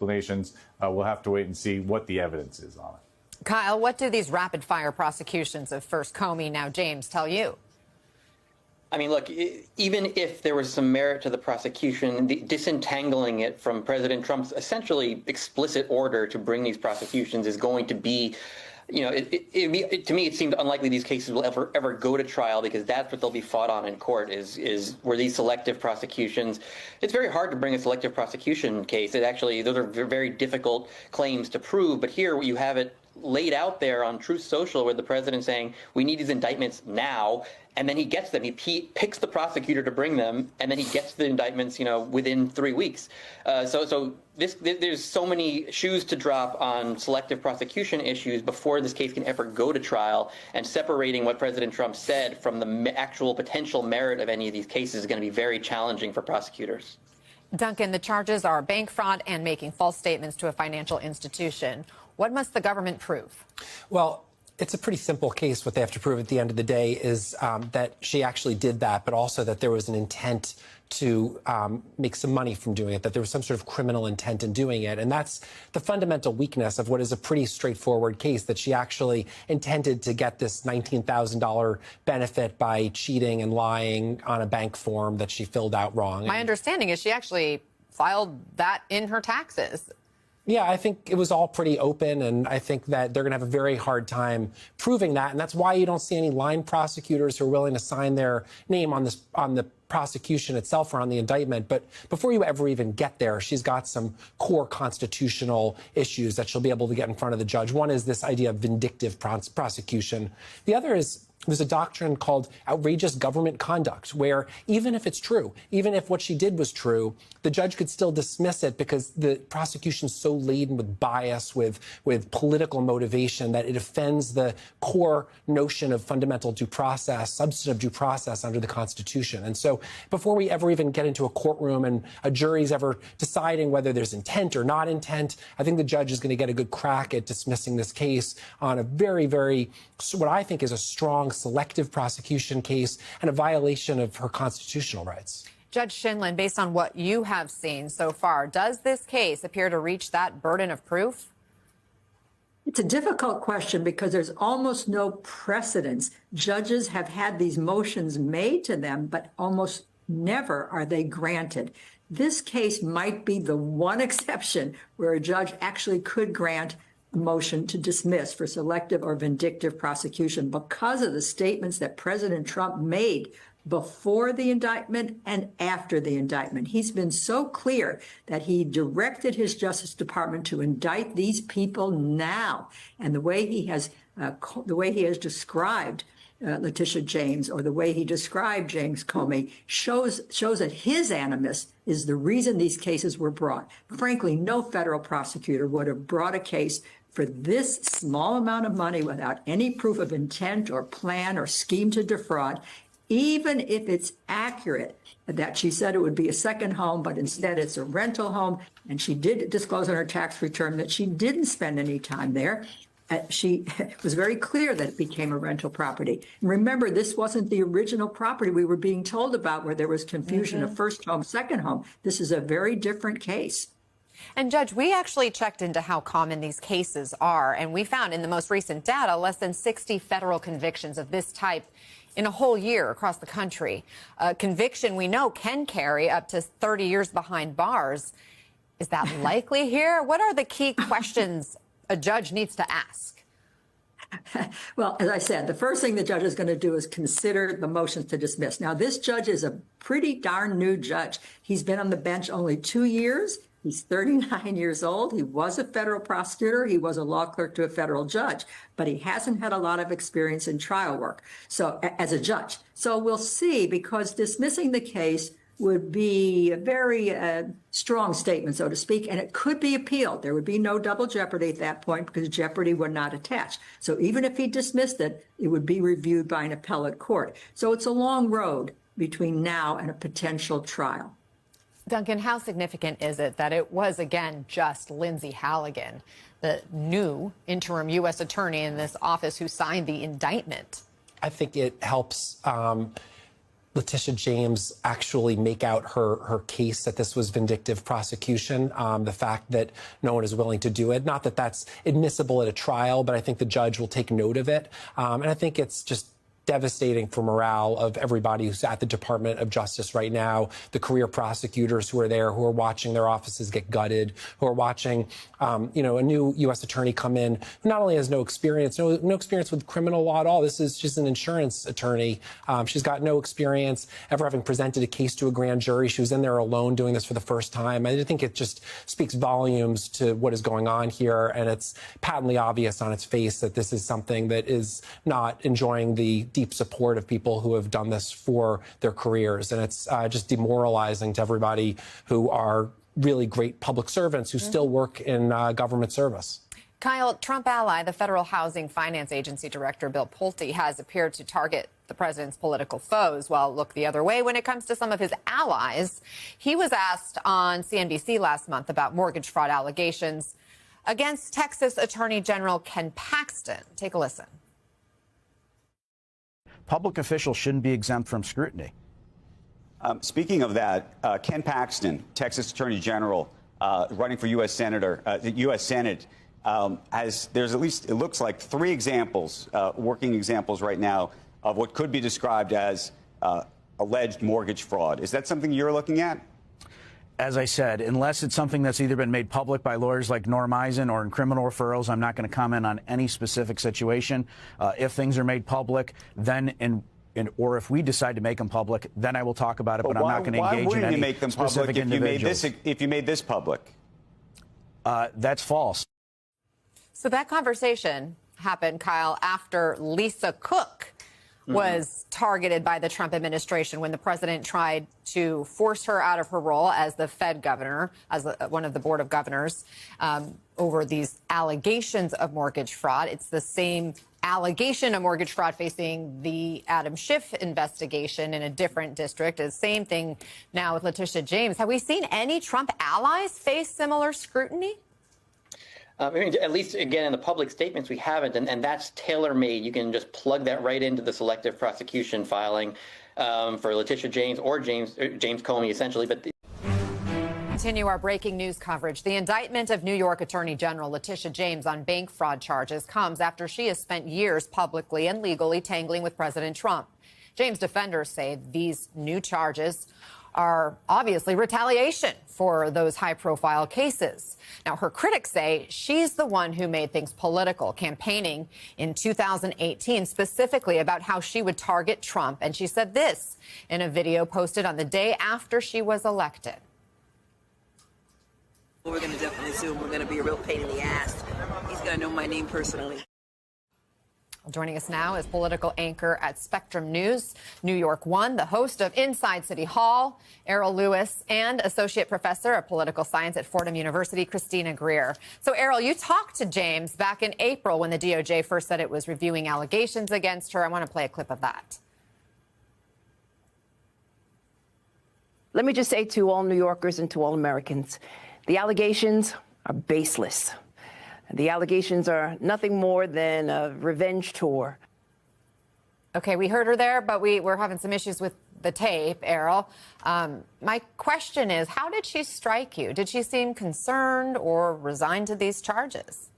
explanations. We'll have to wait and see what the evidence is on it. Kyle, what do these rapid-fire prosecutions of first Comey, now James, tell you? I mean, look, even if there was some merit to the prosecution, disentangling it from President Trump's essentially explicit order to bring these prosecutions is going to be, you know, to me, it seemed unlikely these cases will ever go to trial, because that's what they'll be fought on in court is were these selective prosecutions. It's very hard to bring a selective prosecution case. Those are very difficult claims to prove. But here you have it laid out there on Truth Social, where the president's saying we need these indictments now, and then he gets them. He picks the prosecutor to bring them, and then he gets the indictments, you know, within 3 weeks. So there's so many shoes to drop on selective prosecution issues before this case can ever go to trial, and separating what President Trump said from the actual potential merit of any of these cases is going to be very challenging for prosecutors. Duncan, the charges are bank fraud and making false statements to a financial institution. What must the government prove? Well, it's a pretty simple case. What they have to prove at the end of the day is that she actually did that, but also that there was an intent to make some money from doing it, that there was some sort of criminal intent in doing it. And that's the fundamental weakness of what is a pretty straightforward case, that she actually intended to get this $19,000 benefit by cheating and lying on a bank form that she filled out wrong. My understanding is she actually filed that in her taxes. Yeah, I think it was all pretty open, and I think that they're going to have a very hard time proving that, and that's why you don't see any line prosecutors who are willing to sign their name on the prosecution itself or on the indictment. But before you ever even get there, she's got some core constitutional issues that she'll be able to get in front of the judge. One is this idea of vindictive prosecution. The other is there's a doctrine called outrageous government conduct, where even if it's true, even if what she did was true, the judge could still dismiss it because the prosecution's so laden with bias, with political motivation, that it offends the core notion of fundamental due process, substantive due process under the Constitution. And so before we ever even get into a courtroom and a jury's ever deciding whether there's intent or not intent, I think the judge is going to get a good crack at dismissing this case on a very, very, what I think is a strong selective prosecution case and a violation of her constitutional rights. Judge Shinlin, based on what you have seen so far, does this case appear to reach that burden of proof? It's a difficult question because there's almost no precedence. Judges have had these motions made to them, but almost never are they granted. This case might be the one exception where a judge actually could grant a motion to dismiss for selective or vindictive prosecution because of the statements that President Trump made before the indictment and after the indictment. He's been so clear that he directed his Justice Department to indict these people now. And the way he has described Letitia James, or the way he described James Comey, shows that his animus is the reason these cases were brought. Frankly, no federal prosecutor would have brought a case for this small amount of money without any proof of intent or plan or scheme to defraud, even if it's accurate that she said it would be a second home, but instead it's a rental home. And she did disclose on her tax return that she didn't spend any time there. She was very clear that it became a rental property. And remember, this wasn't the original property we were being told about, where there was confusion of first home, second home. This is a very different case. And Judge, we actually checked into how common these cases are, and we found in the most recent data less than 60 federal convictions of this type in a whole year across the country. A conviction we know can carry up to 30 years behind bars. Is that likely here? What are the key questions a judge needs to ask? Well, as I said, the first thing the judge is going to do is consider the motions to dismiss. Now, this judge is a pretty darn new judge. He's been on the bench only 2 years. He's 39 years old. He was a federal prosecutor. He was a law clerk to a federal judge, but he hasn't had a lot of experience in trial work. So as a judge. So we'll see, because dismissing the case would be a very strong statement, so to speak, and it could be appealed. There would be no double jeopardy at that point because jeopardy would not attach. So even if he dismissed it, it would be reviewed by an appellate court. So it's a long road between now and a potential trial. Duncan, how significant is it that it was, again, just Lindsay Halligan, the new interim U.S. attorney in this office, who signed the indictment? I think it helps Letitia James actually make out her case that this was vindictive prosecution. The fact that no one is willing to do it, not that that's admissible at a trial, but I think the judge will take note of it. And I think it's just devastating for morale of everybody who's at the Department of Justice right now, the career prosecutors who are there, who are watching their offices get gutted, who are watching, a new U.S. attorney come in who not only has no experience with criminal law at all. She's an insurance attorney. She's got no experience ever having presented a case to a grand jury. She was in there alone doing this for the first time. I think it just speaks volumes to what is going on here, and it's patently obvious on its face that this is something that is not enjoying the deep support of people who have done this for their careers. And it's just demoralizing to everybody who are really great public servants who still work in government service. Kyle, Trump ally, the Federal Housing Finance Agency Director Bill Pulte has appeared to target the president's political foes while look the other way when it comes to some of his allies. He was asked on CNBC last month about mortgage fraud allegations against Texas Attorney General Ken Paxton. Take a listen. Public officials shouldn't be exempt from scrutiny. Speaking of that, Ken Paxton, Texas Attorney General, running for U.S. U.S. Senate, there's at least, it looks like, 3 examples, working examples right now of what could be described as alleged mortgage fraud. Is that something you're looking at? As I said, unless it's something that's either been made public by lawyers like Norm Eisen or in criminal referrals, I'm not going to comment on any specific situation. If things are made public, then or if we decide to make them public, then I will talk about it. But I'm not going to engage in any specific individuals. If you made this public? That's false. So that conversation happened, Kyle, after Lisa Cook was targeted by the Trump administration when the president tried to force her out of her role as the Fed governor, as one of the board of governors, over these allegations of mortgage fraud. It's the same allegation of mortgage fraud facing the Adam Schiff investigation in a different district. The same thing now with Letitia James. Have we seen any Trump allies face similar scrutiny? I mean, at least, again, in the public statements, we haven't, and that's tailor-made. You can just plug that right into the selective prosecution filing for Letitia James or James Comey, essentially. But Continue our breaking news coverage. The indictment of New York Attorney General Letitia James on bank fraud charges comes after she has spent years publicly and legally tangling with President Trump. James' defenders say these new charges are obviously retaliation for those high-profile cases. Now, her critics say she's the one who made things political, campaigning in 2018 specifically about how she would target Trump. And she said this in a video posted on the day after she was elected. We're going to definitely sue him. We're going to be a real pain in the ass. He's going to know my name personally. Joining us now is political anchor at Spectrum News, New York One, the host of Inside City Hall, Errol Lewis, and associate professor of political science at Fordham University, Christina Greer. So, Errol, you talked to James back in April when the DOJ first said it was reviewing allegations against her. I want to play a clip of that. Let me just say to all New Yorkers and to all Americans, the allegations are baseless. The allegations are nothing more than a revenge tour. Okay, we heard her there, but we're having some issues with the tape, Errol. My question is, how did she strike you? Did she seem concerned or resigned to these charges?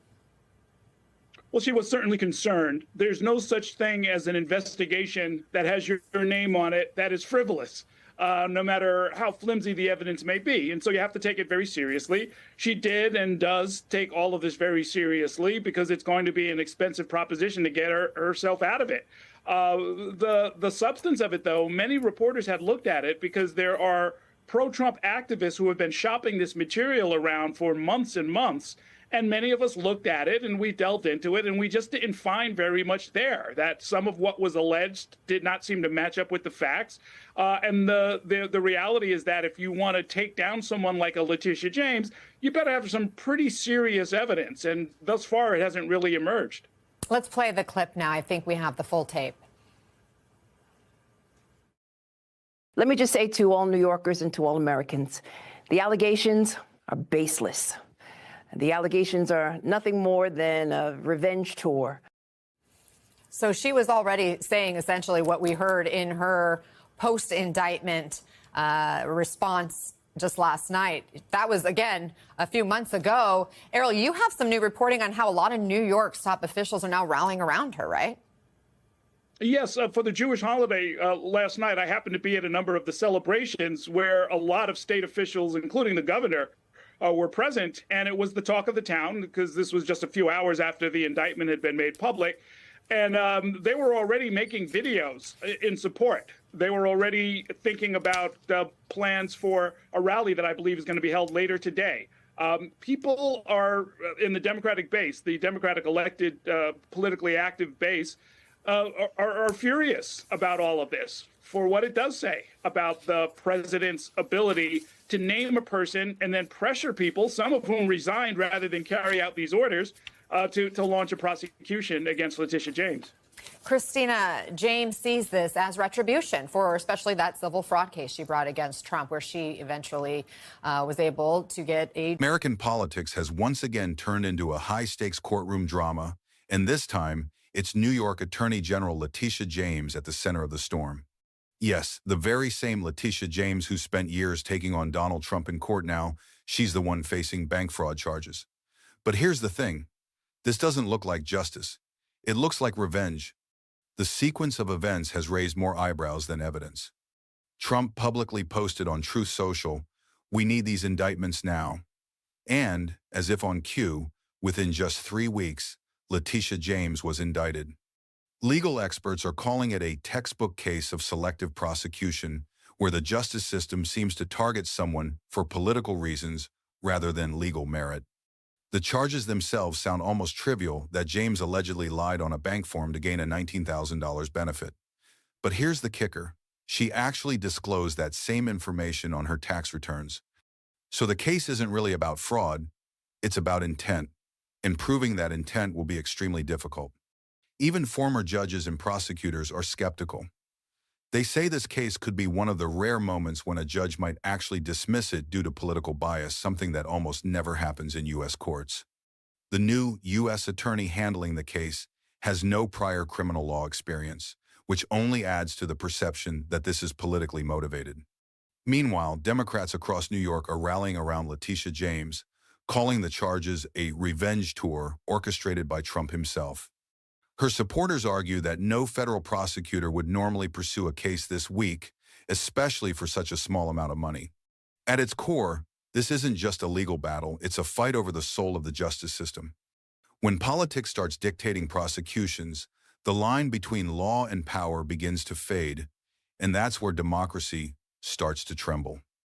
Well, she was certainly concerned. There's no such thing as an investigation that has your name on it that is frivolous. No matter how flimsy the evidence may be. And so you have to take it very seriously. She did and does take all of this very seriously because it's going to be an expensive proposition to get herself out of it. The substance of it, though, many reporters had looked at it because there are pro-Trump activists who have been shopping this material around for months and months. And many of us looked at it and we delved into it and we just didn't find very much there. That some of what was alleged did not seem to match up with the facts. And the reality is that if you want to take down someone like a Letitia James, you better have some pretty serious evidence. And thus far, it hasn't really emerged. Let's play the clip now. I think we have the full tape. Let me just say to all New Yorkers and to all Americans, the allegations are baseless. The allegations are nothing more than a revenge tour. So she was already saying essentially what we heard in her post-indictment response just last night. That was, again, a few months ago. Errol, you have some new reporting on how a lot of New York's top officials are now rallying around her, right? Yes, for the Jewish holiday last night, I happened to be at a number of the celebrations where a lot of state officials, including the governor, were present. And it was the talk of the town because this was just a few hours after the indictment had been made public. And they were already making videos in support. They were already thinking about plans for a rally that I believe is going to be held later today. People are in the Democratic base, the Democratic elected politically active base, are furious about all of this for what it does say about the president's ability to name a person and then pressure people, some of whom resigned rather than carry out these orders, to launch a prosecution against Letitia James. Christina, James sees this as retribution for especially that civil fraud case she brought against Trump, where she eventually was able to get a... American politics has once again turned into a high-stakes courtroom drama, and this time, it's New York Attorney General Letitia James at the center of the storm. Yes, the very same Letitia James who spent years taking on Donald Trump in court now, she's the one facing bank fraud charges. But here's the thing. This doesn't look like justice. It looks like revenge. The sequence of events has raised more eyebrows than evidence. Trump publicly posted on Truth Social, "We need these indictments now." And, as if on cue, within just 3 weeks, Letitia James was indicted. Legal experts are calling it a textbook case of selective prosecution, where the justice system seems to target someone for political reasons rather than legal merit. The charges themselves sound almost trivial, that James allegedly lied on a bank form to gain a $19,000 benefit. But here's the kicker. She actually disclosed that same information on her tax returns. So the case isn't really about fraud, it's about intent, and proving that intent will be extremely difficult. Even former judges and prosecutors are skeptical. They say this case could be one of the rare moments when a judge might actually dismiss it due to political bias, something that almost never happens in U.S. courts. The new U.S. attorney handling the case has no prior criminal law experience, which only adds to the perception that this is politically motivated. Meanwhile, Democrats across New York are rallying around Letitia James, calling the charges a revenge tour orchestrated by Trump himself. Her supporters argue that no federal prosecutor would normally pursue a case this weak, especially for such a small amount of money. At its core, this isn't just a legal battle, it's a fight over the soul of the justice system. When politics starts dictating prosecutions, the line between law and power begins to fade, and that's where democracy starts to tremble.